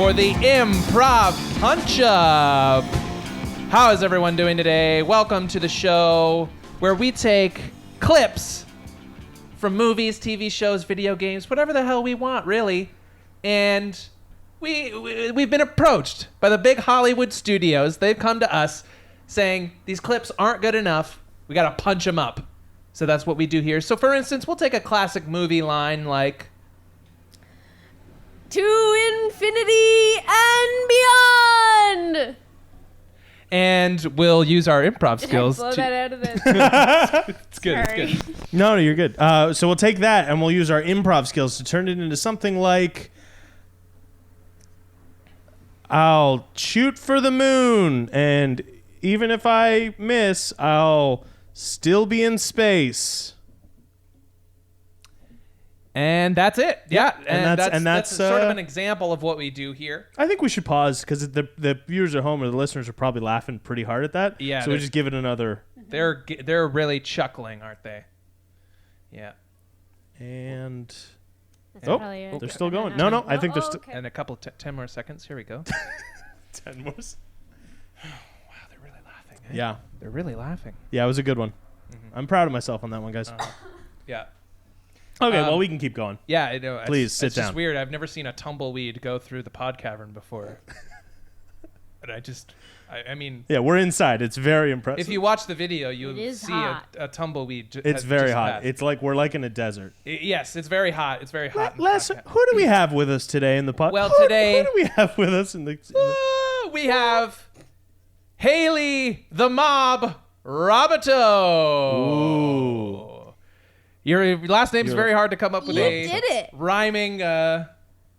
for the Improv Punch-Up. How is everyone doing today? Welcome to the show where we take clips from movies, TV shows, video games, whatever the hell we want, really. And we've been approached by the big Hollywood studios. They've come to us saying these clips aren't good enough. We got to punch them up. So that's what we do here. So, for instance, we'll take a classic movie line like... To infinity and beyond! And we'll use our improv skills. Blow that out of this. It's good. Sorry. It's good. No, you're good. So we'll take that and we'll use our improv skills to turn it into something like, I'll shoot for the moon, and even if I miss, I'll still be in space. And that's it. Yeah. And that's sort of an example of what we do here. I think we should pause because the viewers at home or the listeners are probably laughing pretty hard at that. Yeah. So we just give it another. They're really chuckling, aren't they? Yeah. And Probably they're still going. No, I think they're still. Okay. And a couple 10 more seconds. Here we go. 10 more. Wow, they're really laughing. Eh? Yeah. They're really laughing. Yeah, it was a good one. Mm-hmm. I'm proud of myself on that one, guys. Yeah. Okay, well, we can keep going. Yeah, I know. Please sit it's down. It's just weird. I've never seen a tumbleweed go through the pod cavern before. And I mean... Yeah, we're inside. It's very impressive. If you watch the video, you'll see a tumbleweed. It's very hot. It's like we're like in a desert. Yes, it's very hot. It's very hot. Les, who do we have with us today in the pod? Well, who today... do we have with us in the... we have Hayley, the mob, Robateau. Ooh. Your last name's very hard to come up with rhyming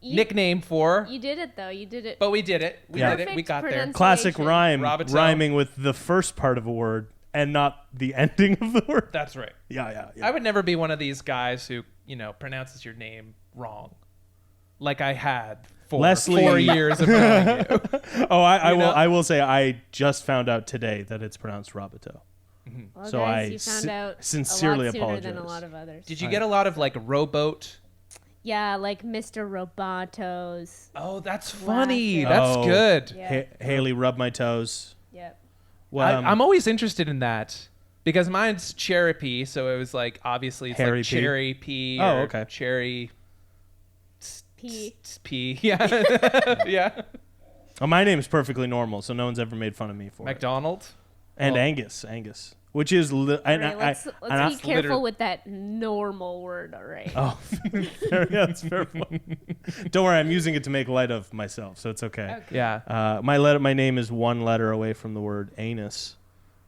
nickname for. You did it, though. You did it. But we did it. We did it. We got there. Classic rhyme. Robateau. Rhyming with the first part of a word and not the ending of the word. That's right. Yeah. I would never be one of these guys who, pronounces your name wrong. Like I had for Leslie. 4 years of knowing you. Oh, I will say I just found out today that it's pronounced Robateau. Well, So guys, I you found out sincerely a lot sooner apologize. than a lot of others. Did you get a lot of like rowboat? Yeah, like Mr. Robato's. Oh, that's funny. Laugh. That's good. Yeah. Haley, rub my toes. Yep. Well, I'm always interested in that because mine's cherry pea, so it was like obviously it's Harry like pea? cherry pea. Oh, or okay. Cherry P. pea. Yeah. Yeah. Oh, my name's perfectly normal, so no one's ever made fun of me for it. McDonald. And Well- Angus, which is Let's be careful literally- with that normal word, all right? Oh, that's fair point. Don't worry, I'm using it to make light of myself, so it's okay. Yeah. My name is one letter away from the word anus.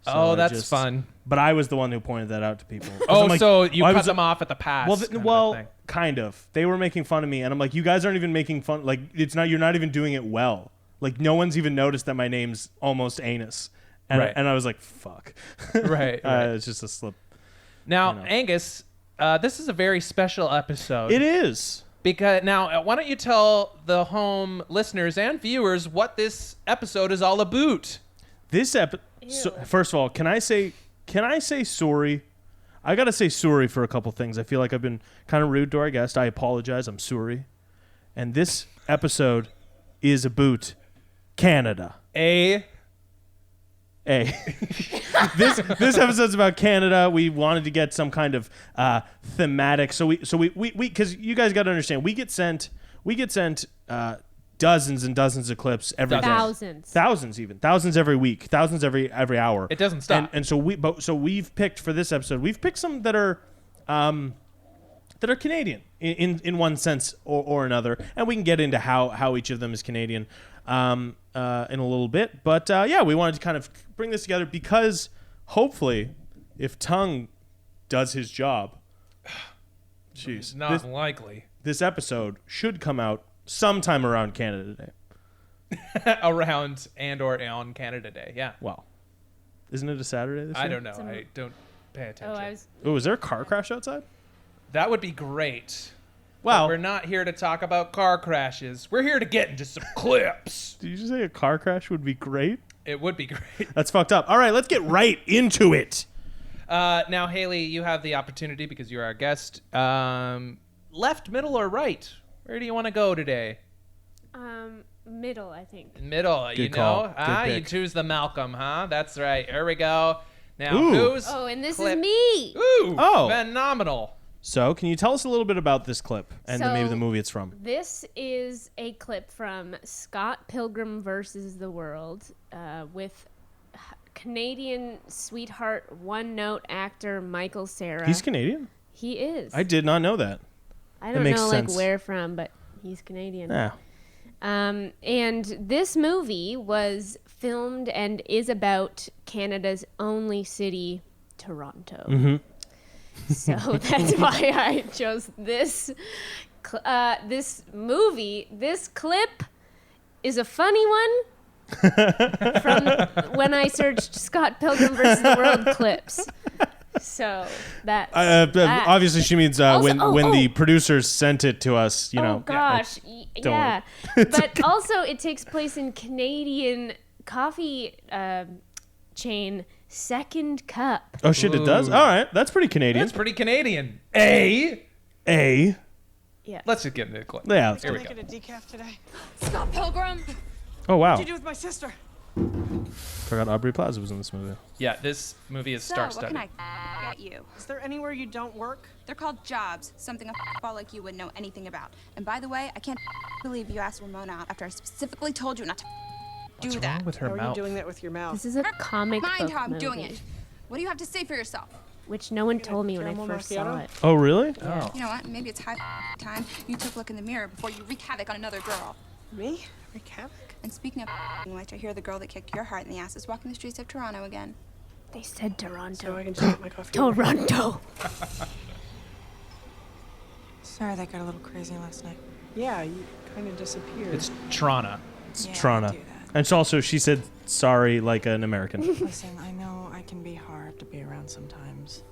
So that's fun. But I was the one who pointed that out to people. 'Cause Oh, I'm like, so you I cut was- them off at the pass. Kind of. They were making fun of me, and I'm like, you guys aren't even making fun. Like, you're not even doing it well. Like, no one's even noticed that my name's almost anus. And, Right. and I was like, fuck. Right. It's just a slip. Now, Angus, this is a very special episode. It is. Because now, why don't you tell the home listeners and viewers what this episode is all about? This first of all, can I say sorry? I gotta say sorry for a couple things. I feel like I've been kind of rude to our guest. I apologize. I'm sorry. And this episode is about Canada. This This episode's about Canada. We wanted to get some kind of thematic. So we because you guys got to understand, we get sent dozens and dozens of clips every day. Thousands every week, thousands every hour. It doesn't stop. And so we've picked for this episode. We've picked some that are Canadian in one sense or another, and we can get into how each of them is Canadian in a little bit. But we wanted to kind of bring this together because hopefully, if Tongue does his job, It's not likely. this episode should come out sometime around Canada Day. Around and or on Canada Day, yeah. Wow. Isn't it a Saturday this year? I don't know. I don't pay attention. Oh, is there a car crash outside? That would be great. Well, But we're not here to talk about car crashes. We're here to get into some clips. did you just say a car crash would be great? It would be great. That's fucked up. All right, let's get right into it. Now, Hayley, you have the opportunity because you're our guest. Left, middle, or right? Where do you want to go today? Middle, I think. Middle, Good call. Good You pick. choose the Malcolm, huh? That's right. Here we go. Now, Ooh. who's Oh, and this clip? is me. Ooh, Oh. phenomenal. So, can you tell us a little bit about this clip and maybe the movie it's from? This is a clip from Scott Pilgrim versus the World with Canadian sweetheart one-note actor Michael Cera. He's Canadian? He is. I did not know that. I don't makes know sense. like where from, but he's Canadian. Yeah. And this movie was filmed and is about Canada's only city, Toronto. Mm-hmm. So that's why I chose this this movie. This clip is a funny one from when I searched Scott Pilgrim versus the World clips. So that's that. Obviously, she means when the producers sent it to us. You know. Oh gosh, don't yeah. But also, it takes place in Canadian coffee chain Second Cup. Oh shit! It does. Ooh. All right, that's pretty Canadian. That's pretty Canadian. A. Yeah. Let's just get into the clip. Yeah. Let's Here go. we go. Make it a decaf today. Scott Pilgrim. Oh wow! What'd you do with my sister? Forgot Aubrey Plaza was in this movie. Yeah, this movie is So, what star-studded. can I get you? Is there anywhere you don't work? They're called jobs, something a ball like you would know anything about. And by the way, I can't believe you asked Ramona out after I specifically told you not to do What's that. wrong with her How are you mouth? doing that with your mouth? This is a comic Mind book how I'm movie, doing it. What do you have to say for yourself? which no one told me when I caramel first saw macchiato? it. Oh really? Oh. You know what? Maybe it's high time you took a look in the mirror before you wreak havoc on another girl. Me? Wreak havoc? And speaking of which, I hear the girl that kicked your heart in the ass is walking the streets of Toronto again. They said So Toronto. I can just get my coffee. Toronto. Sorry that got a little crazy last night. Yeah, you kind of disappeared. It's Toronto. It's Yeah, Toronto. I do that. And it's also, she said sorry like an American. Listen, I know I can be hard to be around sometimes.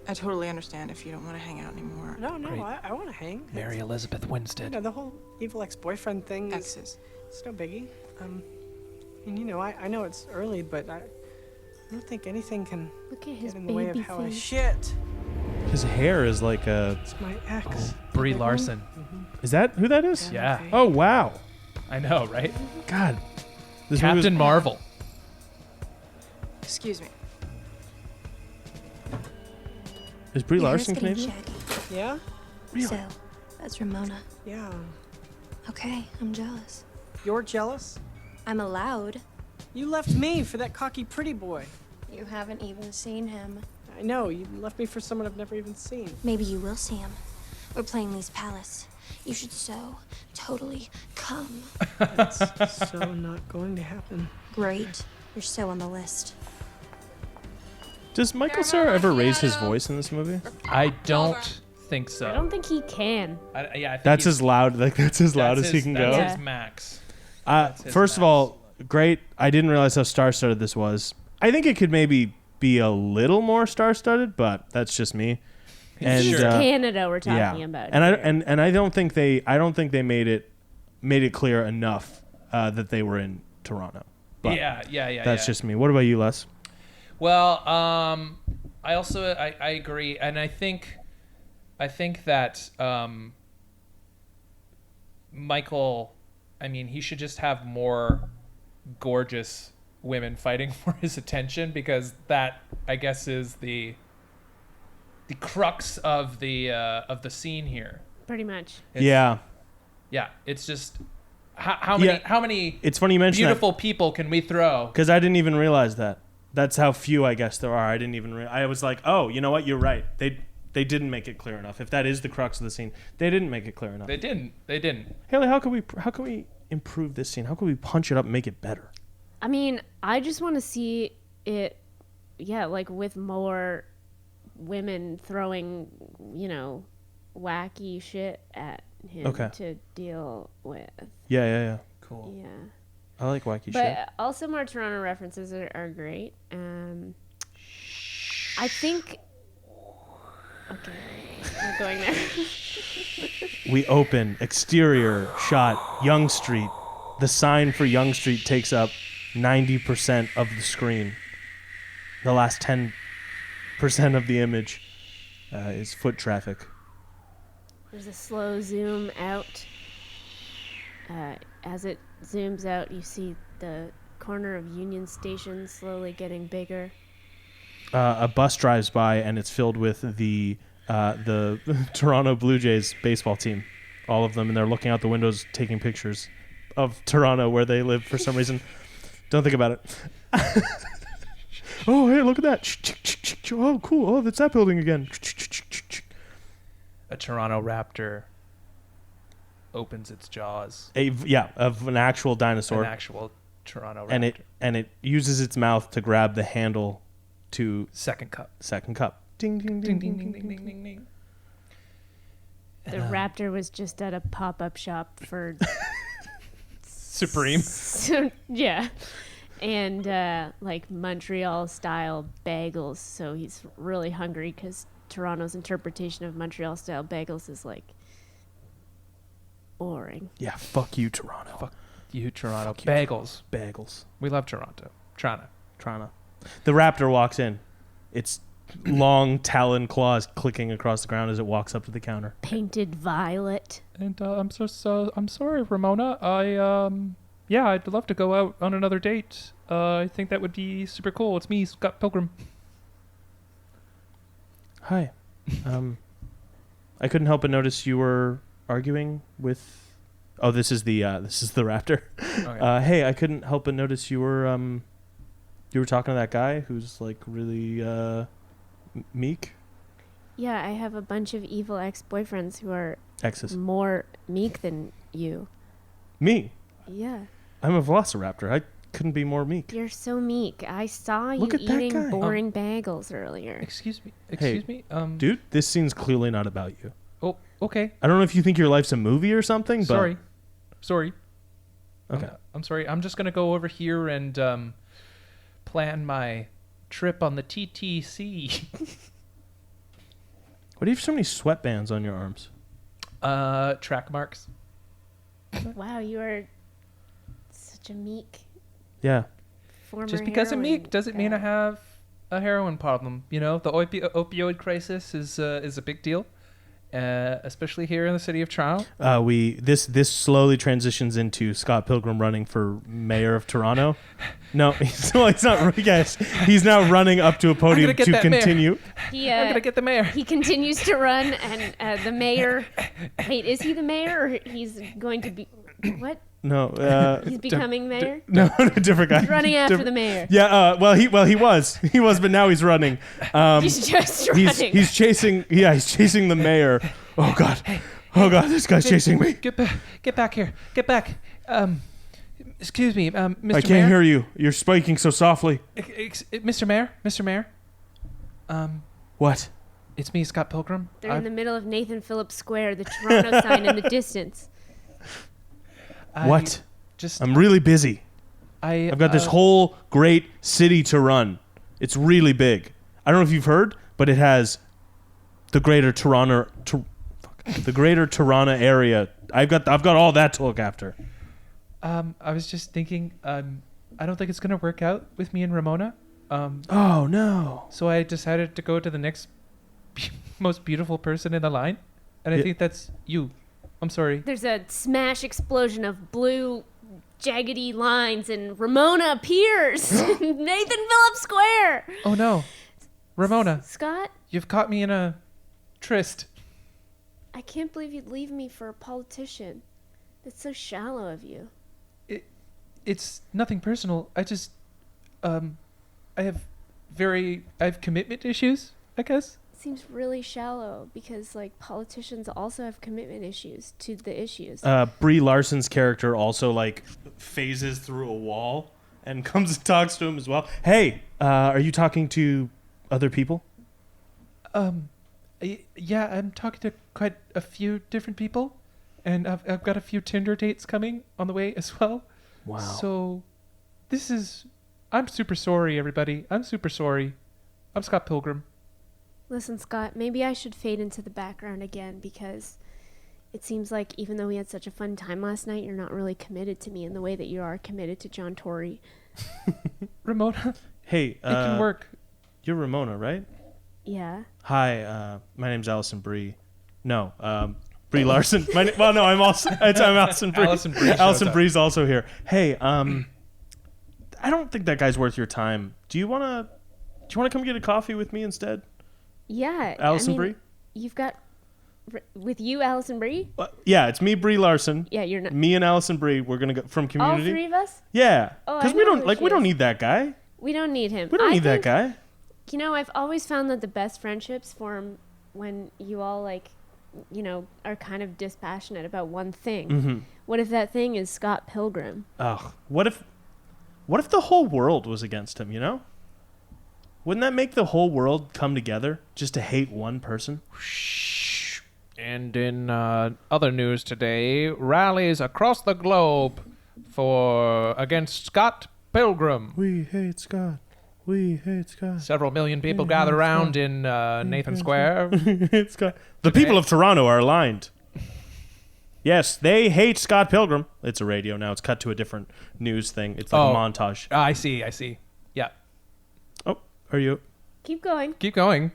I totally understand if you don't want to hang out anymore. No, Great. I want to hang. Mary Elizabeth You Winstead. know, the whole evil ex-boyfriend thing is Exes. it's no biggie. And you know, I know it's early, but I don't think anything can Look at his get in the way of baby how I face. shit. His hair is like a. It's my ex. Brie Larson. Is that who that is? Yeah. Okay. Oh wow. I know, right? God. This movie was- Captain Marvel. Excuse me. Is Brie Larson Canadian? Yeah? So, that's Ramona. Yeah. Okay, I'm jealous. You're jealous? I'm allowed. You left me for that cocky pretty boy. You haven't even seen him. I know, you left me for someone I've never even seen. Maybe you will see him. We're playing Lee's Palace. You should so totally come. That's so not going to happen. Great. You're so on the list. Does Michael Cera ever raise his voice in this movie? I don't think so. I don't think he can. Yeah, I think That's he's- as loud. Like that's as loud that's as he his- can that's go. his max. That's his First of max. all, great. I didn't realize how star-studded this was. I think it could maybe be a little more star-studded, but that's just me. And Sure. Canada we're yeah, talking about. and here. I don't think they made it clear enough that they were in Toronto. But yeah. that's just me. What about you, Les? Well, I also I agree, and I think that Michael, I mean, he should just have more gorgeous women fighting for his attention, because that, I guess, is the crux of the scene here. Pretty much. It's- Yeah, it's just how many It's funny you mention beautiful people can we throw? because I didn't even realize that. That's how few I guess there are. I didn't even. I was like, oh, you know what? You're right. They didn't make it clear enough. If that is the crux of the scene, they didn't make it clear enough. They didn't. Haley, how can we improve this scene? How can we punch it up and make it better? I mean, I just want to see it, yeah, like with more women throwing, wacky shit at him Okay. to deal with. Yeah. Cool. Yeah. I like wacky But shit. also more Toronto references are great. I think. Okay, we're going there. We open exterior shot Yonge Street. The sign for Yonge Street takes up 90% of the screen. The last 10% of the image is foot traffic. There's a slow zoom out. As it zooms out, you see the corner of Union Station slowly getting bigger. A bus drives by, and it's filled with the Toronto Blue Jays baseball team, all of them, and they're looking out the windows taking pictures of Toronto where they live for some reason. Don't think about it. Oh, hey, look at that. Oh, cool. Oh, that's that building again. A Toronto raptor opens its jaws. Of an actual dinosaur. An actual Toronto raptor. And it uses its mouth to grab the handle to second cup. Ding, ding, ding, Ding, ding, ding, ding, ding, ding. The raptor was just at a pop-up shop for Supreme. Yeah. And like Montreal-style bagels. So he's really hungry because Toronto's interpretation of Montreal-style bagels is like boring. Yeah, fuck you, Toronto. Fuck you, Toronto. Fuck you, Bagels. Bagels. We love Toronto. Toronto. The raptor walks in. Its long talon claws clicking across the ground as it walks up to the counter. Painted violet. And I'm sorry, Ramona. I'd love to go out on another date. I think that would be super cool. It's me, Scott Pilgrim. Hi. I couldn't help but notice you were arguing with. Oh, this is the raptor. Okay. Hey, I couldn't help but notice you were talking to that guy who's like really meek. Yeah, I have a bunch of evil ex-boyfriends who are Exes. more meek than you. Me. Yeah. I'm a velociraptor. I couldn't be more meek. You're so meek. I saw you Look at that eating guy. boring bagels earlier. Excuse me. Dude, this scene's clearly not about you. Oh, okay. I don't know if you think your life's a movie or something, but... Sorry. Okay. I'm sorry. I'm just going to go over here and plan my trip on the TTC. Why do you have so many sweatbands on your arms? Track marks. Wow, you are such a meek Yeah. former Just because I'm meek heroin doesn't mean I guy. have a heroin problem. You know, the opioid crisis is a big deal, especially here in the city of Toronto. This slowly transitions into Scott Pilgrim running for mayor of Toronto. No, he's not. Yes, he's now running up to a podium get to that mayor. continue. I'm gonna get the mayor. He continues to run, and the mayor. Wait, is he the mayor, or he's going to be? What? No, He's becoming mayor. no, different guy. He's running after Different- the mayor. Yeah. He was, but now he's running. He's just running. He's chasing. Yeah, he's chasing the mayor. Oh God. Oh God, this guy's chasing me. Get back here. Get back. Excuse me, Mr. I can't Mayor. hear you. You're spiking so softly. Mr. Mayor. What? It's me, Scott Pilgrim. They're in the middle of Nathan Phillips Square, the Toronto sign in the distance. What? Just I'm really busy. I've got this whole great city to run. It's really big. I don't know if you've heard, but it has the greater Toronto area. I've got all that to look after. I was just thinking. I don't think it's gonna work out with me and Ramona. Oh no. So I decided to go to the next most beautiful person in the line, and I think that's you. I'm sorry. There's a smash explosion of blue, jaggedy lines, and Ramona appears. Nathan Phillips Square. Oh no, Ramona, Scott, you've caught me in a tryst. I can't believe you'd leave me for a politician. That's so shallow of you. It's nothing personal. I just, I have commitment issues, I guess. Seems really shallow because like politicians also have commitment issues to the issues. Brie Larson's character also like phases through a wall and comes and talks to him as well. Hey, are you talking to other people? Yeah, I'm talking to quite a few different people, and I've got a few Tinder dates coming on the way as well. Wow. So, I'm super sorry, everybody. I'm super sorry. I'm Scott Pilgrim. Listen, Scott, maybe I should fade into the background again because it seems like even though we had such a fun time last night, you're not really committed to me in the way that you are committed to John Tory. Ramona, Hey, it can work. You're Ramona, right? Yeah. Hi, my name's Allison Brie. No, Brie Larson. Well, no, I'm Allison Brie. Allison Brie's also here. Hey, I don't think that guy's worth your time. Do you want to come get a coffee with me instead? Yeah. Allison Brie? You've got with you, Allison Brie? Yeah, it's me, Brie Larson. Yeah, you're not. Me and Allison Brie. We're gonna go from Community. All three of us? Yeah. Oh, because we don't need that guy. We don't need him. We don't need that guy. You know, I've always found that the best friendships form when you all are kind of dispassionate about one thing. Mm-hmm. What if that thing is Scott Pilgrim? Oh, what if the whole world was against him? You know, wouldn't that make the whole world come together just to hate one person? And in other news today, rallies across the globe against Scott Pilgrim. We hate Scott. We hate Scott. Several million people gather around in Nathan Square. It's Scott. The people of Toronto are aligned. Yes, they hate Scott Pilgrim. It's a radio now. It's cut to a different news thing. It's like a montage. I see. Yeah. Oh, are you? Keep going. Keep going.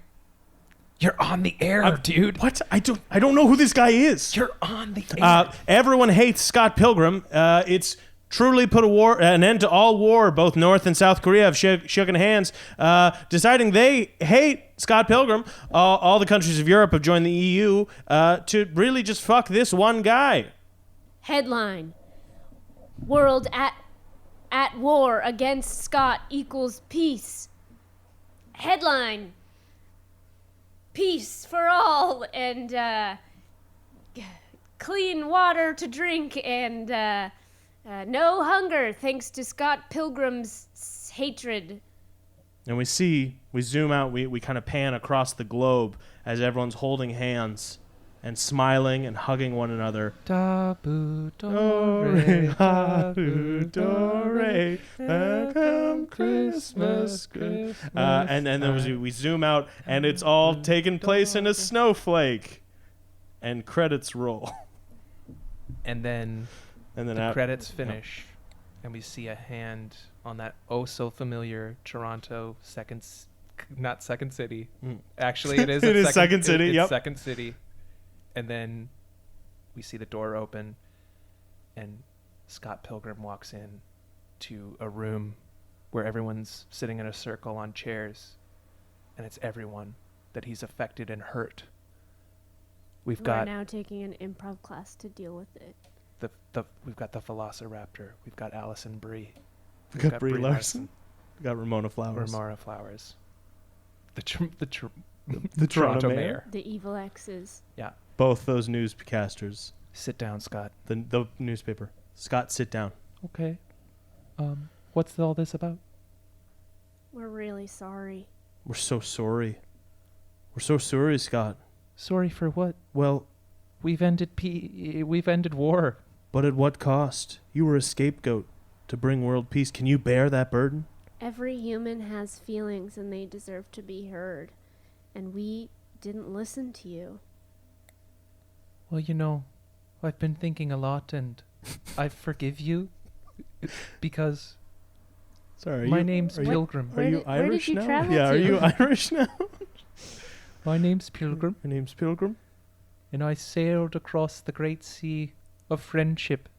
You're on the air, dude. What? I don't know who this guy is. You're on the air. Everyone hates Scott Pilgrim. It's truly put an end to all war. Both North and South Korea have shaken hands, deciding they hate Scott Pilgrim. All the countries of Europe have joined the EU to really just fuck this one guy. Headline: World at war against Scott equals peace. Headline: Peace for all and clean water to drink and no hunger thanks to Scott Pilgrim's hatred. And we zoom out, we kind of pan across the globe as everyone's holding hands and smiling and hugging one another. Dabu dore, dabu dore, welcome Christmas. And then we zoom out, and it's all taking place in a snowflake. And credits roll. And then the credits finish, and we see a hand on that so familiar Toronto not Second City. Actually, it is. It is Second City. Yep. Second City. And then we see the door open, and Scott Pilgrim walks in to a room where everyone's sitting in a circle on chairs, and it's everyone that he's affected and hurt. We're now taking an improv class to deal with it. We've got the Velociraptor. We've got Allison Brie. We've got Brie Larson. We've got Ramona Flowers. The Toronto mayor. The evil exes. Yeah. Both those newscasters. Sit down, Scott. The newspaper. Scott, sit down. Okay. What's all this about? We're really sorry. We're so sorry. We're so sorry, Scott. Sorry for what? Well, we've ended war. But at what cost? You were a scapegoat to bring world peace. Can you bear that burden? Every human has feelings and they deserve to be heard. And we didn't listen to you. Well, you know, I've been thinking a lot and I forgive you because my name's Pilgrim. Are you Irish now? Travel yeah, to? Are you Irish now? My name's Pilgrim. My name's Pilgrim. And I sailed across the great sea of friendship.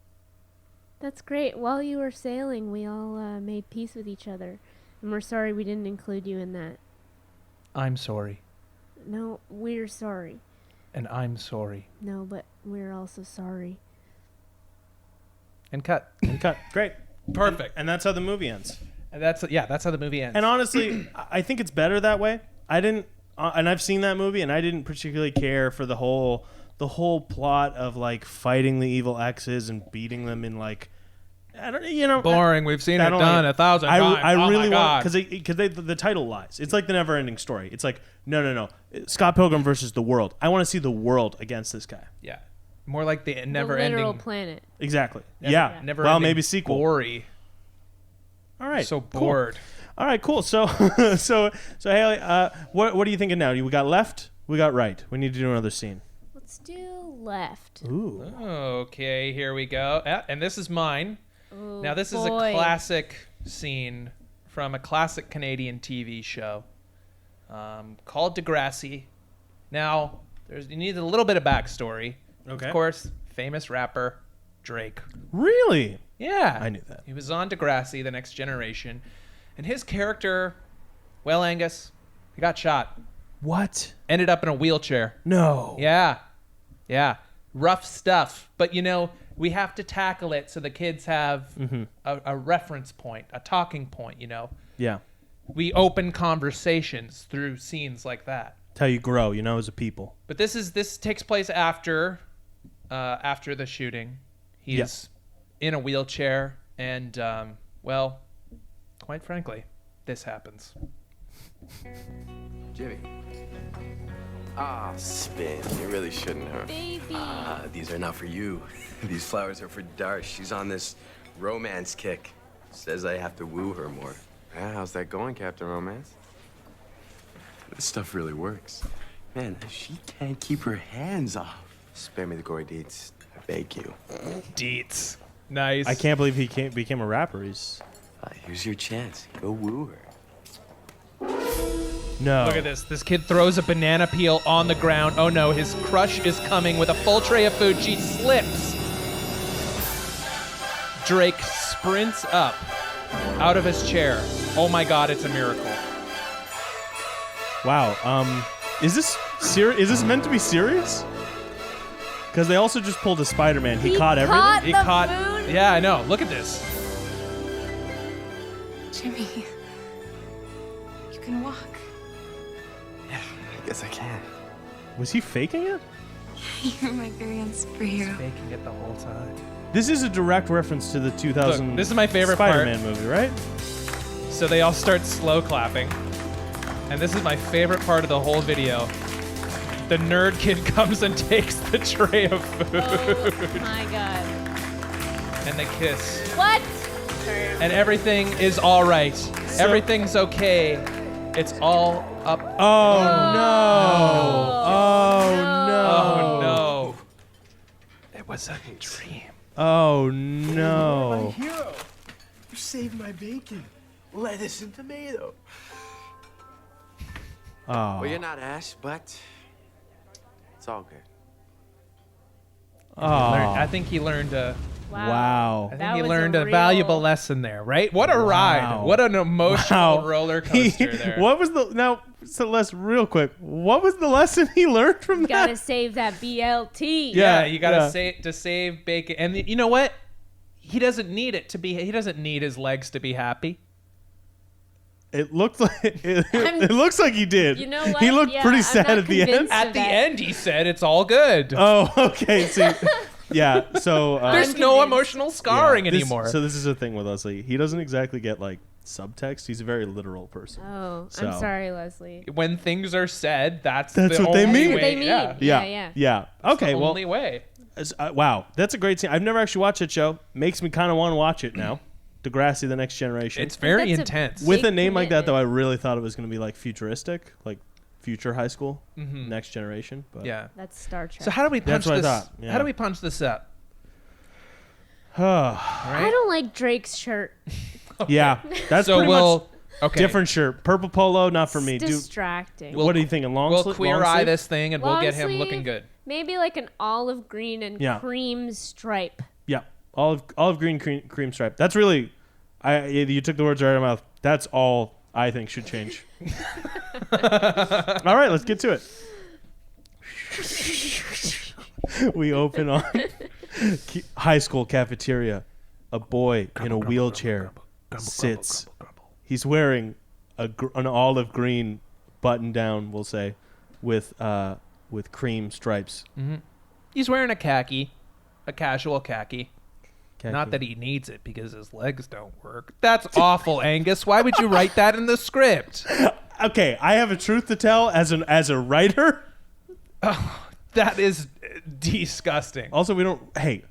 That's great. While you were sailing, we all made peace with each other. And we're sorry we didn't include you in that. I'm sorry. No, we're sorry. And I'm sorry. No, but we're also sorry. And cut. Great. Perfect. And that's how the movie ends. And that's how the movie ends. And honestly, I think it's better that way. I didn't, and I've seen that movie, and I didn't particularly care for the whole plot of like fighting the evil exes and beating them in like, I don't, you know, boring. We've seen it done 1,000 times. I really want, because the title lies. It's like the never-ending story. It's like no. Scott Pilgrim versus the world. I want to see the world against this guy. Yeah, more like the The never-ending literal planet. Exactly. Never. Well, maybe sequel. Gory. All right. So bored. Cool. All right. Cool. So Hayley, what are you thinking now? We got left. We got right. We need to do another scene. Let's do left. Ooh. Okay. Here we go. And this is mine. Ooh, now this is a classic scene from a classic Canadian TV show called Degrassi. Now you need a little bit of backstory. Okay. Of course, famous rapper Drake. Really? Yeah. I knew that. He was on Degrassi, The Next Generation. And his character, well, Angus, he got shot. What? Ended up in a wheelchair. No. Yeah. Yeah. Rough stuff. But, we have to tackle it so the kids have a reference point, a talking point, Yeah. We open conversations through scenes like that. It's how you grow, as a people. But this takes place after the shooting. He's in a wheelchair, and well, quite frankly, this happens. Jimmy. Spin. You really shouldn't have. Baby. These are not for you. These flowers are for Darsh. She's on this romance kick. Says I have to woo her more. Yeah, how's that going, Captain Romance? This stuff really works. Man, she can't keep her hands off. Spare me the gory deeds. I beg you. Deets. Nice. I can't believe he became a rapper. He's... Here's your chance. Go woo her. No. Look at this. This kid throws a banana peel on the ground. Oh no, his crush is coming with a full tray of food. She slips. Drake sprints up out of his chair. Oh my God, it's a miracle. Wow. Is this serious? Is this meant to be serious? Because they also just pulled a Spider-Man. He caught everything. He caught. Food? Yeah, I know. Look at this. Jimmy, you can walk. Yeah, I guess I can. Was he faking it? You're my very own superhero. Faking it the whole time. This is a direct reference to the 2000 Look, this is my favorite Spider-Man part. movie, right? So they all start slow clapping. And this is my favorite part of the whole video. The nerd kid comes and takes the tray of food. Oh my God. And they kiss. What? And everything is all right. Everything's okay. It's all up. Oh, no. Oh, Oh no. no. It was a dream. Oh, My no. hero. You saved my bacon. Lettuce and tomato. Oh. Well, you're not Ash, but it's all good. Oh. I think he learned a. Wow. I That think he was learned a real- valuable lesson there, right? What a ride! What an emotional roller coaster there. What was the real quick? What was the lesson he learned from You that? gotta save that BLT. Yeah, you gotta yeah. save bacon, and you know what? He doesn't need it to be. He doesn't need his legs to be happy. It looked like it looks like he did. You know what? He looked Yeah, pretty I'm sad not at the end. convinced. At the end, he said it's all good. Oh, okay. See, yeah. So There's I'm no convinced. emotional scarring this- anymore. So this is the thing with Leslie. He doesn't exactly get like subtext. He's a very literal person. Oh, So- I'm sorry, Leslie. When things are said, that's That's the what they only mean. way. They mean. Yeah. Yeah. Yeah. Okay. The Well, only way. wow, that's a great scene. I've never actually watched that show. Makes me kind of want to watch it now. Degrassi, The Next Generation. It's very That's a intense. With a big name like that, though, I commitment. really thought it was going to be like futuristic, like future high school, Next Generation. But Yeah. That's Star Trek. So how do we punch That's what I this? thought, yeah. How do we punch this up? I don't like Drake's shirt. yeah, that's So pretty we'll much different shirt. Purple polo, not for me. It's distracting. What are you thinking? Long We'll sleeve? queer long eye sleeve? this thing, and we'll Long get him sleeve, looking good. Maybe like an olive green and Yeah. cream stripe. Yeah, olive green cream stripe. That's really, you took the words right out of my mouth. That's all I think should change. All right, let's get to it. We open on high school cafeteria. A boy in a wheelchair sits. He's wearing an olive green button down, we'll say, with cream stripes. He's wearing a khaki, a casual khaki. Khaki. Not that he needs it because his legs don't work. That's awful, Angus. Why would you write that in the script? Okay, I have a truth to tell as a writer. That is disgusting. Also, we don't. Hey,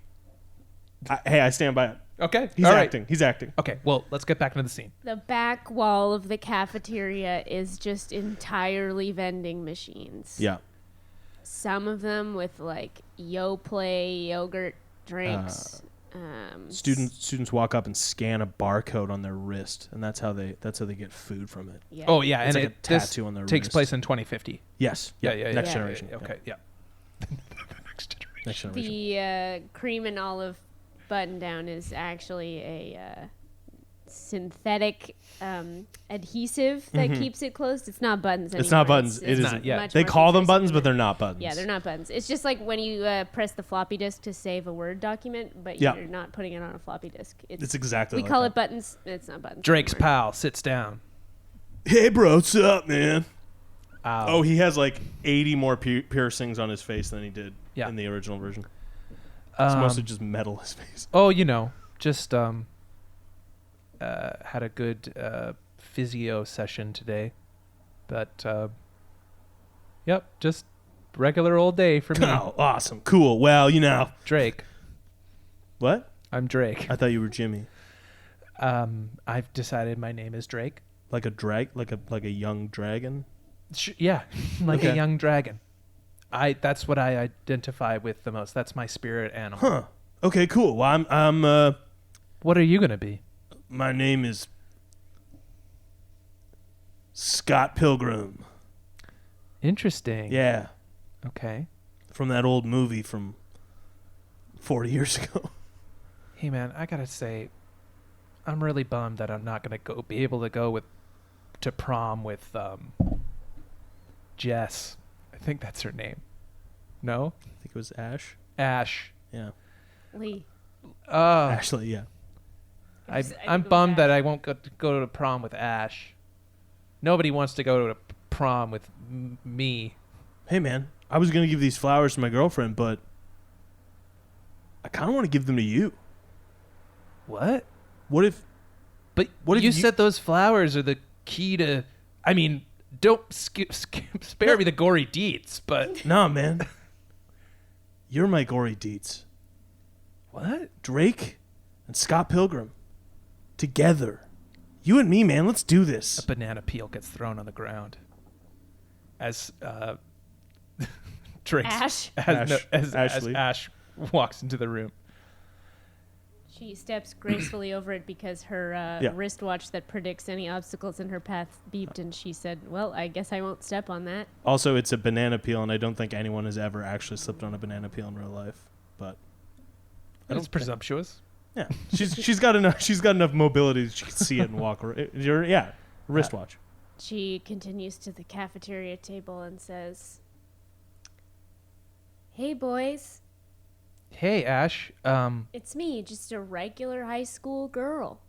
I stand by it. Okay, He's all right. acting. He's acting. Okay, well, let's get back into the scene. The back wall of the cafeteria is just entirely vending machines. Yeah. Some of them with like Yoplait yogurt drinks. Students walk up and scan a barcode on their wrist, and that's how they get food from it. Yeah. Oh yeah, It's and like a this tattoo on their takes wrist. place in 2050. Yes. Yeah. Next yeah, generation. yeah, okay, yeah. The next generation. Next Generation. The cream and olive button down is actually a synthetic adhesive that keeps it closed. It's not buttons anymore. It's not buttons. It's not. Yeah. much They more call them sophisticated. buttons, but they're not buttons. Yeah, they're not buttons. It's just like when you press the floppy disk to save a Word document, but Yeah. you're not putting it on a floppy disk. It's exactly We like call that. it buttons. It's not buttons. Drake's anymore. pal sits down. Hey, bro, what's up, man? Ow. Oh, he has like 80 more piercings on his face than he did Yeah. in the original version. It's Um, mostly just metal, his face. Oh, just had a good physio session today, but yep, just regular old day for me. Oh, awesome. Cool. Well, Drake. What? I'm Drake. I thought you were Jimmy. I've decided my name is Drake. Like a young dragon? Yeah, like a Okay. young dragon. That's what I identify with the most. That's my spirit animal. Huh. Okay, cool. Well, I'm What are you gonna be? my name is Scott Pilgrim. Interesting. Yeah. Okay. From that old movie from 40 years ago. Hey man, I gotta say, I'm really bummed that I'm not gonna be able to go to prom with Jess. I think that's her name. No? I think it was Ash. Ash. Yeah. Lee. Ashley, yeah. I'm bummed that I won't go to prom with Ash. Nobody wants to go to prom with me. Hey, man, I was going to give these flowers to my girlfriend, but I kind of want to give them to you. What? What if... But What if you you- said those flowers are the key to... I mean, don't spare me the gory deets, but... Nah, man. You're my gory deets. What? Drake and Scott Pilgrim. Together. You and me, man. Let's do this. A banana peel gets thrown on the ground. As Drake's... Ash. As Ashley. Ash walks into the room. She steps gracefully over it because her wristwatch that predicts any obstacles in her path beeped, and she said, well, I guess I won't step on that. Also, it's a banana peel, and I don't think anyone has ever actually slipped on a banana peel in real life. But It's presumptuous. yeah, she's got enough mobility that she can see it and walk. Wristwatch. She continues to the cafeteria table and says, hey, boys. Hey, Ash. It's me, just a regular high school girl.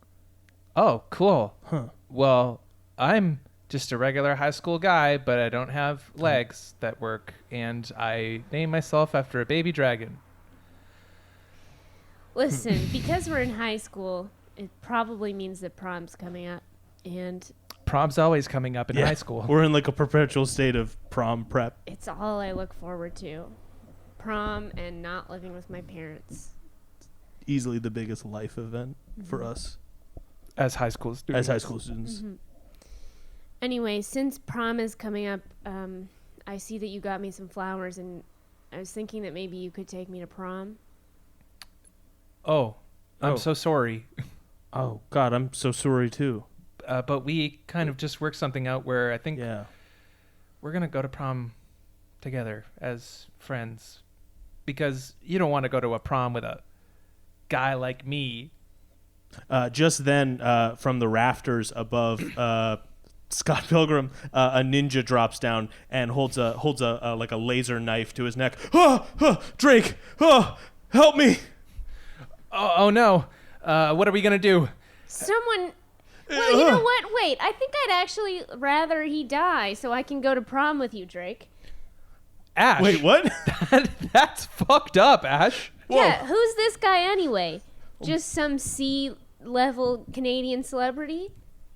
Oh, cool. Huh. Well, I'm just a regular high school guy, but I don't have legs that work, and I name myself after a baby dragon. Listen, because we're in high school, it probably means that prom's coming up. And Prom's always coming up in high school. We're in like a perpetual state of prom prep. it's all I look forward to. Prom and not living with my parents. Easily the biggest life event for us As high school students. as high school students. Mm-hmm. Anyway, since prom is coming up, I see that you got me some flowers, and I was thinking that maybe you could take me to prom. Oh, I'm Oh. so sorry. Oh God, I'm so sorry too. But we kind of just worked something out where I think Yeah. we're going to go to prom together as friends. Because you don't want to go to a prom with a guy like me. Just then, from the rafters above Scott Pilgrim, a ninja drops down and holds a like a laser knife to his neck. Drake! Help me! Oh no. What are we going to do? Someone... Well, you know what? Wait, I think I'd actually rather he die so I can go to prom with you, Drake. Ash. Wait, what? That's fucked up, Ash. Yeah, who's this guy anyway? Just some C-level Canadian celebrity?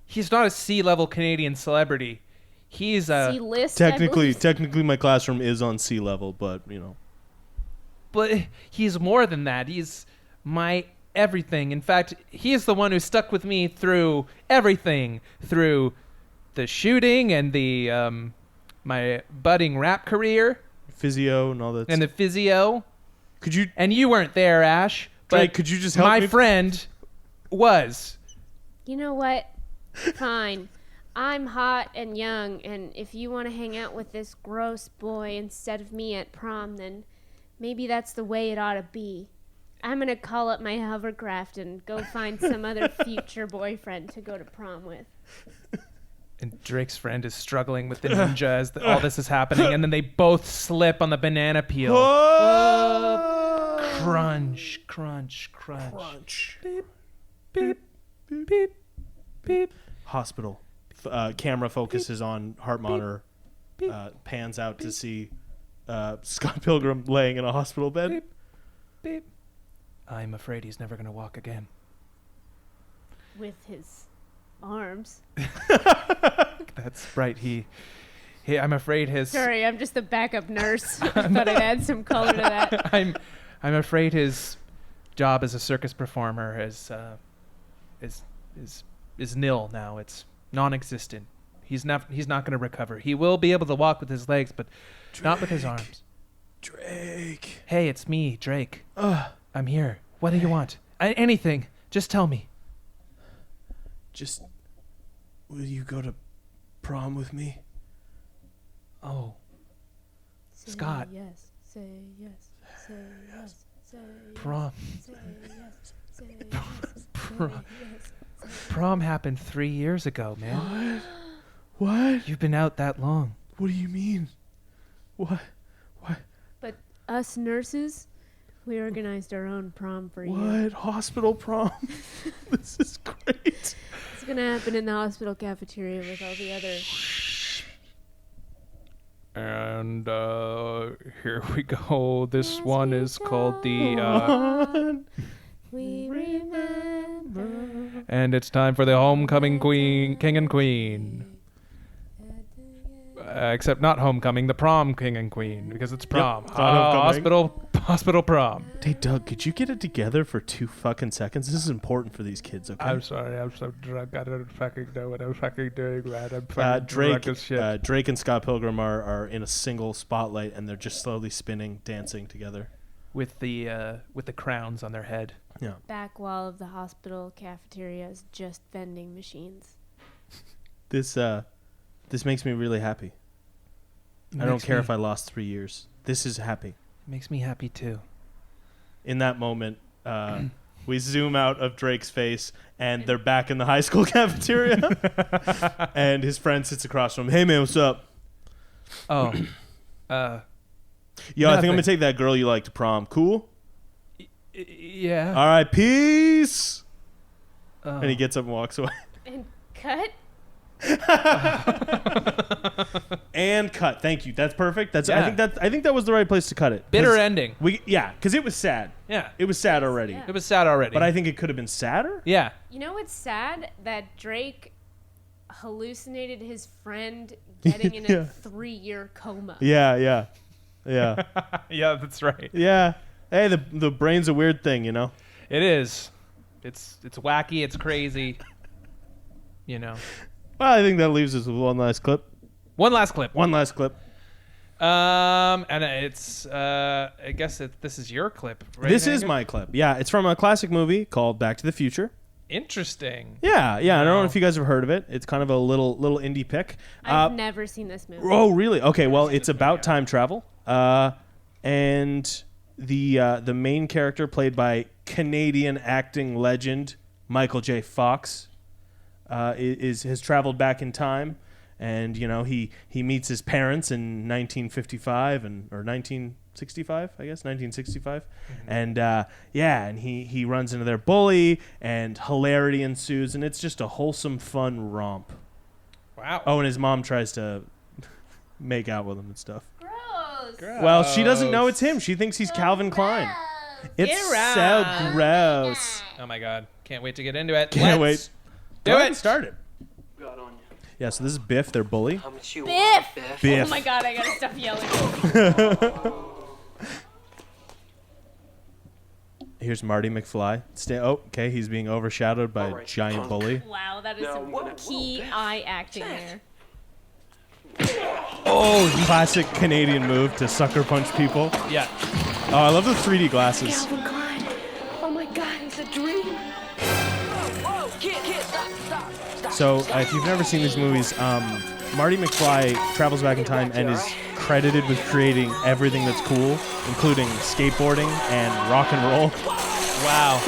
He's not a C-level Canadian celebrity. He's a... C-list, I believe? Technically, my classroom is on sea level, but you know. But he's more than that. He's my everything. In fact, he is the one who stuck with me through everything. Through the shooting and the my budding rap career. Physio and all that. And the physio. Could you... And you weren't there, Ash. But Drake, could you just help my me? friend was. You know what? Fine. I'm hot and young, and if you want to hang out with this gross boy instead of me at prom, then maybe that's the way it ought to be. I'm gonna call up my hovercraft and go find some other future boyfriend to go to prom with. And Drake's friend is struggling with the ninja as all this is happening, and then they both slip on the banana peel. Crunch, crunch, crunch. Crunch. Beep, beep, beep, beep. Hospital. Camera focuses on heart monitor. Pans out to see Scott Pilgrim laying in a hospital bed. Beep, beep. I'm afraid he's never going to walk again. With his arms. That's right. He I'm afraid his... Sorry, I'm just the backup nurse. I thought I'd add some color to that. I'm afraid his job as a circus performer is nil now. It's non-existent. He's not going to recover. He will be able to walk with his legs, but not with his arms. Drake. Hey, it's me, Drake. I'm here. What do you want? Anything. Just tell me. Just, will you go to prom with me? Oh. Say Scott. Yes. Say yes. Say yes. Say Prom. yes. Say yes. Say yes. Prom. Say yes. Prom happened 3 years ago, man. What? You've been out that long. What do you mean? What? But us nurses, we organized our own prom for you. What? Hospital prom? This is great. It's gonna happen in the hospital cafeteria with all the other. And here we go. This one is called the... We remember. and it's time for the homecoming king and queen. Except not homecoming, the prom king and queen, because it's prom. Yep, homecoming. Hospital prom. Hey, Doug, could you get it together for 2 fucking seconds? This is important for these kids, okay? I'm sorry, I'm so drunk. I don't fucking know what I'm fucking doing, man. I'm fucking drunk as shit. Drake and Scott Pilgrim are in a single spotlight, and they're just slowly spinning, dancing together. With the crowns on their head. Yeah. Back wall of the hospital cafeteria is just vending machines. This makes me really happy. I don't care if I lost 3 years. This is happy. It makes me happy too. In that moment, we zoom out of Drake's face, and they're back in the high school cafeteria. And his friend sits across from him. Hey, man, what's up? Oh. Yo, I think I'm going to take that girl you like to prom. Cool? Yeah. All right, peace. Oh. And he gets up and walks away. And cut? And cut. Thank you. That's perfect. Yeah. I think that was the right place to cut it. Bitter ending. Because it was sad. Yeah. It was sad already. Yeah. It was sad already. But I think it could have been sadder. Yeah. You know what's sad? That Drake hallucinated his friend getting in a 3-year coma. Yeah. Yeah, that's right. yeah. Hey, the brain's a weird thing, you know. It is. It's wacky. It's crazy. You know. Well, I think that leaves us with one last clip. One last clip. And it's I guess this is your clip, right? This is my clip. Yeah, it's from a classic movie called Back to the Future. Interesting. Yeah. I don't know if you guys have heard of it. It's kind of a little indie pick. I've never seen this movie. Oh, really? Okay, well, it's about time travel. And the main character, played by Canadian acting legend Michael J. Fox, has traveled back in time, and he meets his parents in 1955 or 1965, I guess 1965, and and he runs into their bully, and hilarity ensues, and it's just a wholesome, fun romp. Wow. Oh, and his mom tries to make out with him and stuff. Gross. Well, she doesn't know it's him. She thinks he's Calvin Klein. It's so gross. Oh my God! Can't wait to get into it. Can't wait. Do Go ahead it. and start it. Yeah, so this is Biff, their bully. Biff! Biff. Oh my God, I gotta stop yelling. Here's Marty McFly. Okay, he's being overshadowed by a giant bully. Wow, that is some key eye acting there. Oh, classic Canadian move to sucker punch people. Yeah. Oh, I love the 3D glasses. Calvin Klein. Oh my God, he's a dream. Whoa, kid, stop. So, if you've never seen these movies, Marty McFly travels back in time and is credited with creating everything that's cool, including skateboarding and rock and roll. Wow.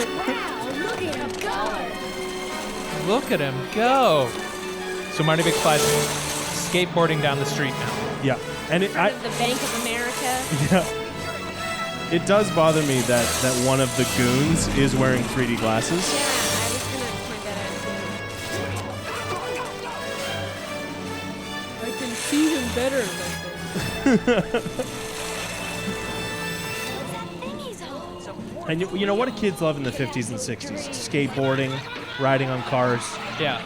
Look at him go. Look at him go. So Marty McFly's skateboarding down the street now. Yeah. And The Bank of America. yeah. It does bother me that one of the goons is wearing 3D glasses. Yeah, I was gonna point that out too. I can see him better like And you know what do kids love in the 50s and 60s? Skateboarding, riding on cars, Yeah.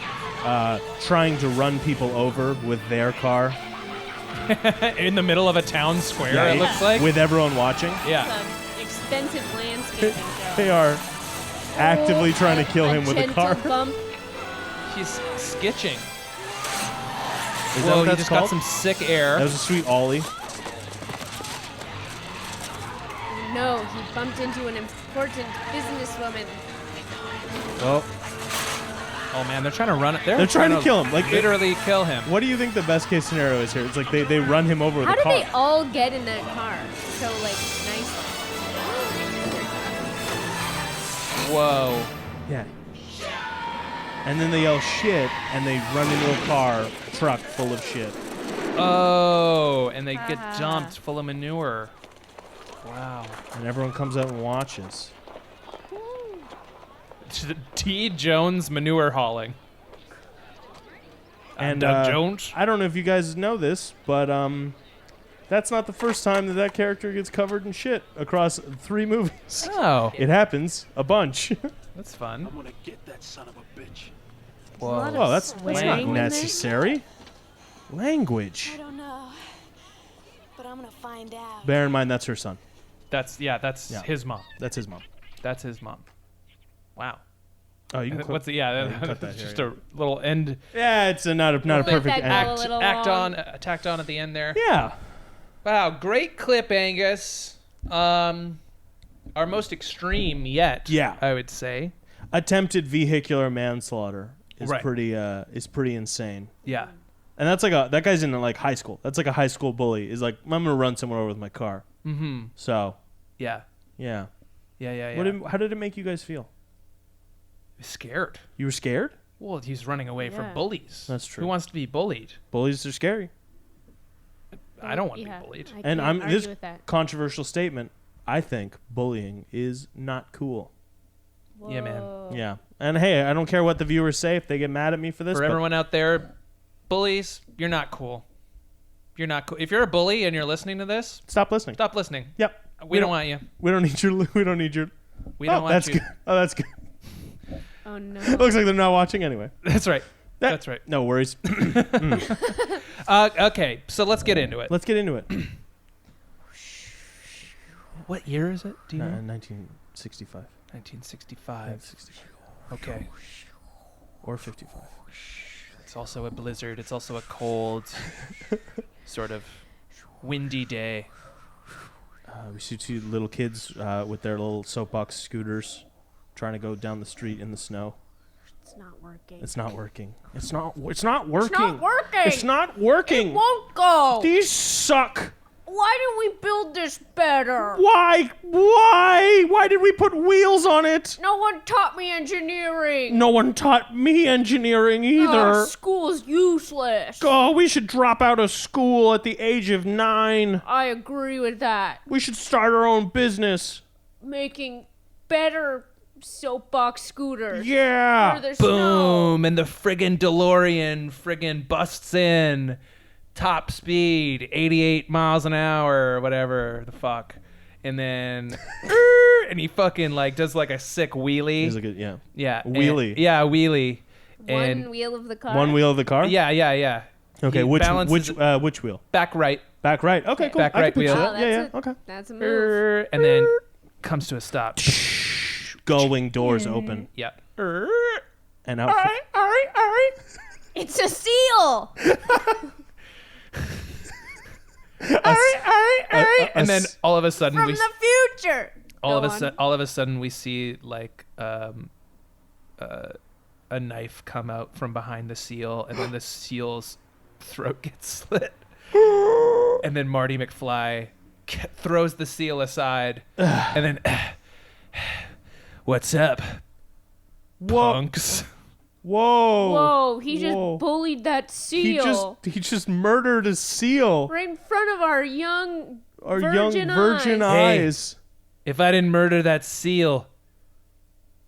trying to run people over with their car. In the middle of a town square, Yeah, it looks like. With everyone watching. Yeah. Some expensive landscaping job. They are actively trying to kill him with a gentle car. Bump. He's skitching. Is that Whoa, what he that's just called? got some sick air. That was a sweet ollie. No, he bumped into an important businesswoman. Well, Oh man, they're trying to run it. They're trying to kill him. Like literally kill him. what do you think the best case scenario is here? It's like they run him over with How a do car. they all get in that car so like nice? Whoa. Yeah. And then they yell shit, and they run into a truck full of shit. Oh, and they get dumped full of manure. Wow. And everyone comes out and watches. T. Jones manure hauling. And Doug Jones. I don't know if you guys know this, but that's not the first time that character gets covered in shit across 3 movies. Oh, It happens a bunch. that's fun. I'm gonna get that son of a bitch. Whoa. Well, that's not swearing in there? necessary. Language. I don't know, but I'm gonna find out. Bear in mind, that's her son. That's Yeah. his mom. That's his mom. That's his mom. Wow. Oh, you can clip- What's the yeah? you can cut that just here, a little end Yeah, it's not a perfect that go act. a little tacked long. on at the end there. Yeah. Wow, great clip, Angus. Our most extreme yet. Yeah. I would say. Attempted vehicular manslaughter is Right. pretty insane. Yeah. And that's that guy's in like high school. That's like a high school bully. Is like, I'm gonna run someone over with my car. Mm-hmm. So Yeah. yeah. Yeah. How did it make you guys feel? Scared. You were scared? Well, he's running away from Yeah. bullies. That's true. Who wants to be bullied? Bullies are scary. I don't want to Yeah, be bullied. I And can't I'm argue this with that. controversial statement. I think bullying is not cool. Yeah, man. Whoa. Yeah. And hey, I don't care what the viewers say if they get mad at me for this. For but everyone out there, bullies, you're not cool. You're not cool. If you're a bully and you're listening to this, stop listening. stop listening. Yep. We don't want you. We don't need your. We don't need your. We don't want that's you. good. Oh, that's good. Oh no. Looks like they're not watching anyway. That's right. That's right. No worries. Okay, so let's get into it. Let's get into it. What year is it? Do you know? 1965. 1965. Okay. Or 55. It's also a blizzard. It's also a cold, sort of windy day. We see 2 little kids with their little soapbox scooters trying to go down the street in the snow. It's not working. It's not working. It's not working. It's not working. It's not working. It won't go. These suck. Why didn't we build this better? Why? Why did we put wheels on it? No one taught me engineering. No one taught me engineering either. School's useless. Oh, we should drop out of school at the age of 9. I agree with that. We should start our own business. Making better soapbox scooters. Yeah. For the snow. Boom! And the friggin' DeLorean friggin' busts in. Top speed, 88 miles an hour, or whatever the fuck. And then, and he fucking like does like a sick wheelie. He's like a, yeah. Yeah. Wheelie. Yeah, wheelie. One wheel of the car. One wheel of the car? Yeah. Okay, He which balances which wheel? back right. Back right. Okay, cool. Back I can right picture wheel. that. Oh, Yeah, that's okay. That's a move. And then comes to a stop. Gullwing doors open. Yeah. And out. It's a seal. And then all of a sudden From we the future. all Go of a sudden we see like a knife come out from behind the seal, and then the seal's throat gets slit. And then Marty McFly throws the seal aside, and then, what's up, punks? Whoa. Whoa, he just bullied that seal. He just murdered a seal. Right in front of our young virgin eyes. Hey, if I didn't murder that seal,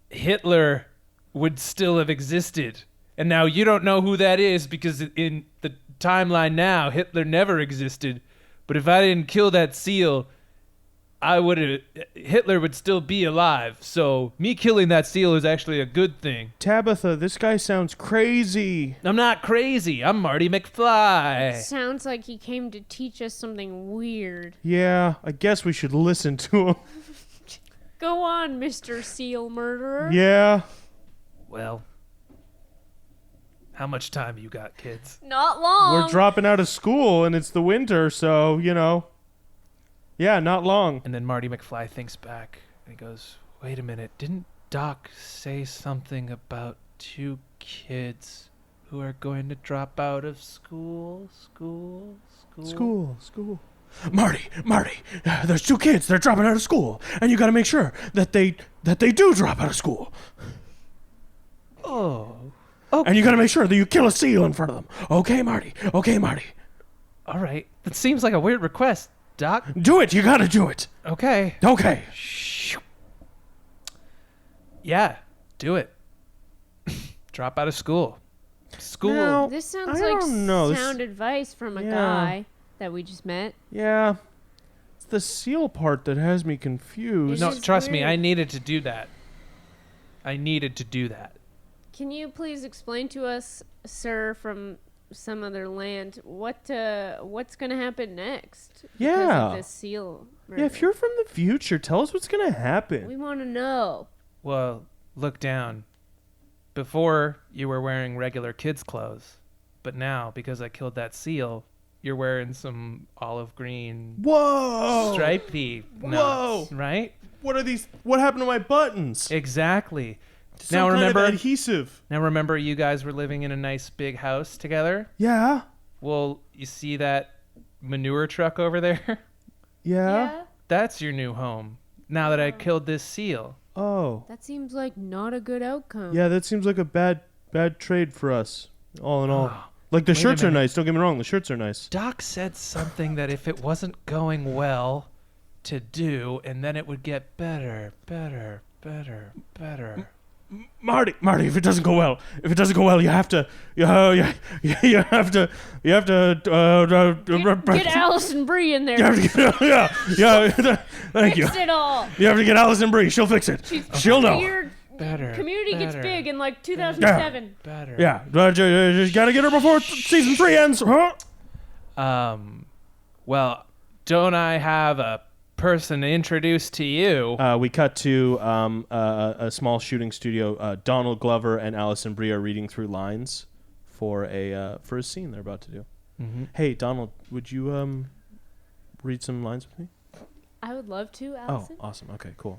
Hitler would still have existed. And now you don't know who that is because in the timeline now, Hitler never existed. But if I didn't kill that seal, Hitler would still be alive. So me killing that seal is actually a good thing. Tabitha, this guy sounds crazy. I'm not crazy. I'm Marty McFly. Sounds like he came to teach us something weird. Yeah, I guess we should listen to him. Go on, Mr. Seal Murderer. Yeah. Well, how much time you got, kids? Not long. We're dropping out of school and it's the winter, so, yeah, not long. And then Marty McFly thinks back and he goes, wait a minute, didn't Doc say something about 2 kids who are going to drop out of school? School. Marty, there's 2 kids, they're dropping out of school, and you gotta make sure that they do drop out of school. Oh. Okay. And you gotta make sure that you kill a seal in front of them. Okay, Marty. All right. That seems like a weird request, Doc. Do it, you gotta do it. Okay. Yeah, do it. Drop out of school. Now, This sounds I like don't know. sound advice from a guy that we just met. Yeah. It's the seal part that has me confused. No, This is trust me, weird. I needed to do that. Can you please explain to us, sir, from some other land, what's going to happen next? Because of this seal murder? Yeah, if you're from the future, tell us what's gonna happen. We want to know. Well, look down. Before, you were wearing regular kids' clothes. But now, because I killed that seal, you're wearing some olive green, stripey nuts, right? What are these? What happened to my buttons? Exactly. Some kind of adhesive. Now remember, you guys were living in a nice big house together? Yeah. Well, you see that manure truck over there? Yeah. That's your new home. Now that I killed this seal. Oh. That seems like not a good outcome. Yeah, that seems like a bad trade for us. All in all. Oh, Like the wait a shirts are minute. nice. Don't get me wrong. The shirts are nice. Doc said something that if it wasn't going well to do, and then it would get better. Marty, if it doesn't go well, you have to, you have to. Get Allison Brie in there. Thank you. Fix it all. You have to get Allison Brie. She'll fix it. She'll know. Your Better. community gets big in like 2007. Better. Yeah, you gotta get her before season 3 ends. Huh? Well, don't I have a person introduced to you? We cut to a small shooting studio. Donald Glover and Allison Brie are reading through lines for a scene they're about to do. Mm-hmm. Hey, Donald, would you read some lines with me? I would love to, Allison. Oh, awesome. Okay, cool.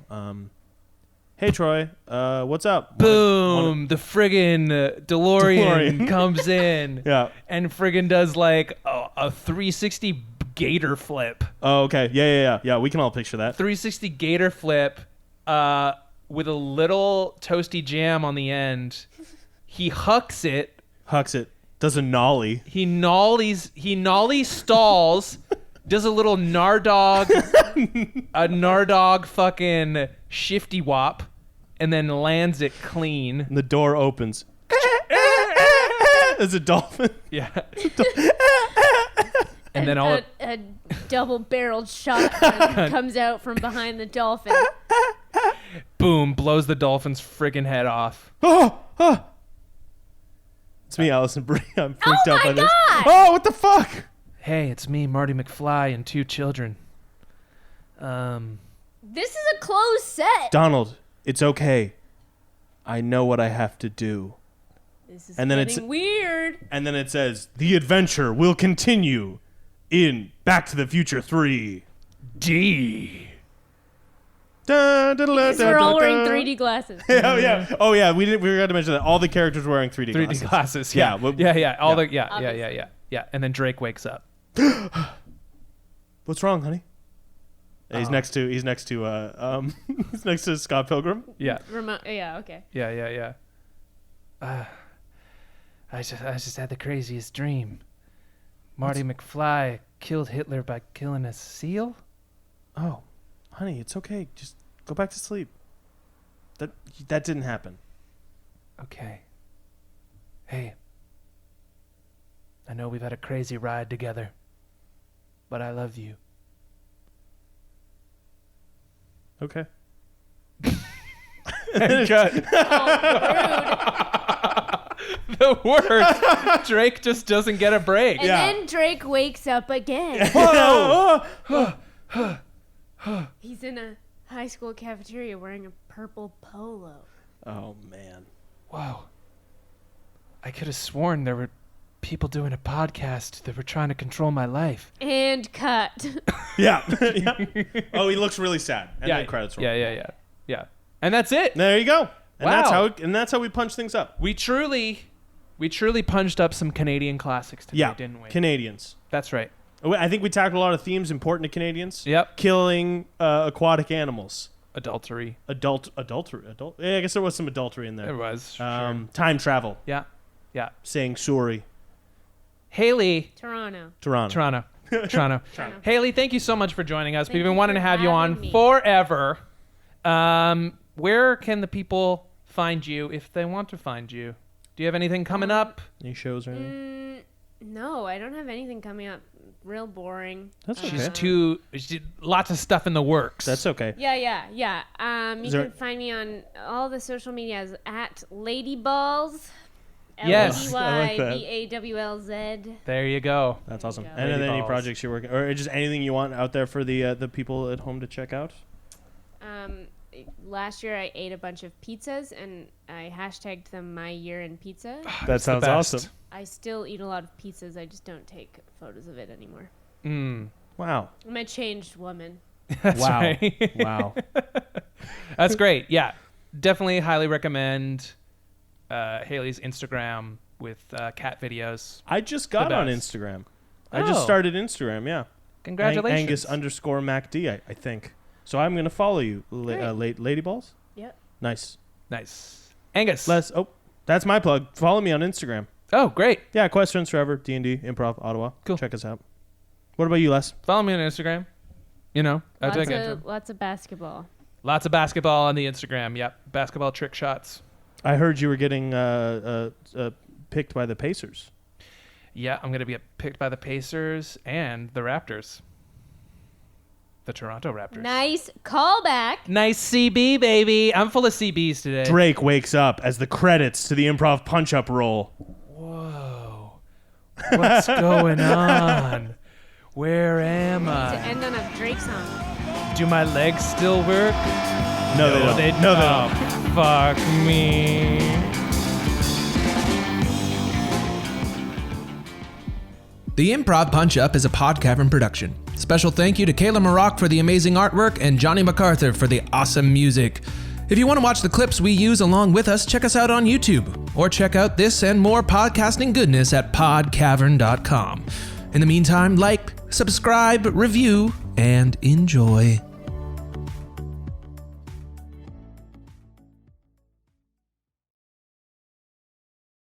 Hey, Troy. What's up? Boom! The friggin' DeLorean comes in. Yeah. And friggin' does like a 360 gator flip. Oh, okay. Yeah. We can all picture that. 360 gator flip with a little toasty jam on the end. He hucks it. Does a nollie. He nollie stalls. Does a little Nardog fucking shifty wop, and then lands it clean. And the door opens. There's a dolphin. Yeah. And then a double-barreled shotgun comes out from behind the dolphin. Boom, blows the dolphin's friggin' head off. It's me, Allison Brie. I'm freaked out by this. God! Oh, what the fuck? Hey, it's me, Marty McFly, and 2 children. This is a closed set. Donald, it's okay. I know what I have to do. This is And then getting weird. And then it says, the adventure will continue in Back to the Future 3. D. Because we're all wearing 3D glasses. Oh yeah. We forgot to mention that all the characters were wearing 3D glasses. 3D glasses. Yeah. Yeah. And then Drake wakes up. What's wrong, honey? He's next to he's next to Scott Pilgrim. Yeah. Yeah. Okay. Yeah. I just had the craziest dream. Marty McFly killed Hitler by killing a seal? Oh, honey, it's okay. Just go back to sleep. That didn't happen. Okay. Hey. I know we've had a crazy ride together, but I love you. Okay. Cut. The worst. Drake just doesn't get a break. And then Drake wakes up again. He's in a high school cafeteria wearing a purple polo. Oh, man. Wow. I could have sworn there were people doing a podcast that were trying to control my life. And cut. Yeah. Oh, he looks really sad. And then credits roll. Yeah. And that's it. There you go. And Wow. that's how we punch things up. We truly punched up some Canadian classics today, didn't we? Canadians. That's right. I think we tackled a lot of themes important to Canadians. Yep. Killing aquatic animals. Adultery. Adultery. Yeah, I guess there was some adultery in there. There was. Sure. Time travel. Yeah. Saying sorry. Haley. Toronto. Haley, thank you so much for joining us. Thank We've been you wanting for to have you on having me. forever. Where can the people find you if they want to find you? Do you have anything coming up? Any shows or anything? No, I don't have anything coming up. Real boring. That's okay. She's lots of stuff in the works. That's okay. Yeah. You can find me on all the social medias at Ladyballs. Yes. I like that. LADYBAWLZ. There you go. That's awesome. go. And then any Balls. projects you're working, or just anything you want out there for the people at home to check out? Last year I ate a bunch of pizzas and I hashtagged them my year in pizza. That sounds awesome. I still eat a lot of pizzas. I just don't take photos of it anymore. Wow. I'm a changed woman. That's Wow. right. Wow. That's great. Yeah. Definitely highly recommend Haley's Instagram with cat videos. I just got on best. Instagram. I just started Instagram, yeah. Congratulations. Angus_MacD, I think. So I'm going to follow you, Lady Balls. Yep. Nice. Angus. That's my plug. Follow me on Instagram. Oh, great. Yeah, Questions Forever, D&D, Improv, Ottawa. Cool. Check us out. What about you, Les? Follow me on Instagram. You know. Lots of basketball. Lots of basketball on the Instagram. Yep. Basketball trick shots. I heard you were getting picked by the Pacers. Yeah, I'm going to be picked by the Pacers and the Raptors. The Toronto Raptors. Nice callback. Nice CB, baby. I'm full of CBs today. Drake wakes up as the credits to the Improv punch-up roll. Whoa. What's going on? Where am To I? end on a Drake song. Do my legs still work? No, they don't. Oh, fuck me. The Improv Punch-Up is a Pod Cavern production. Special thank you to Kayla Maroc for the amazing artwork and Johnny MacArthur for the awesome music. If you want to watch the clips we use along with us, check us out on YouTube. Or check out this and more podcasting goodness at podcavern.com. In the meantime, like, subscribe, review, and enjoy.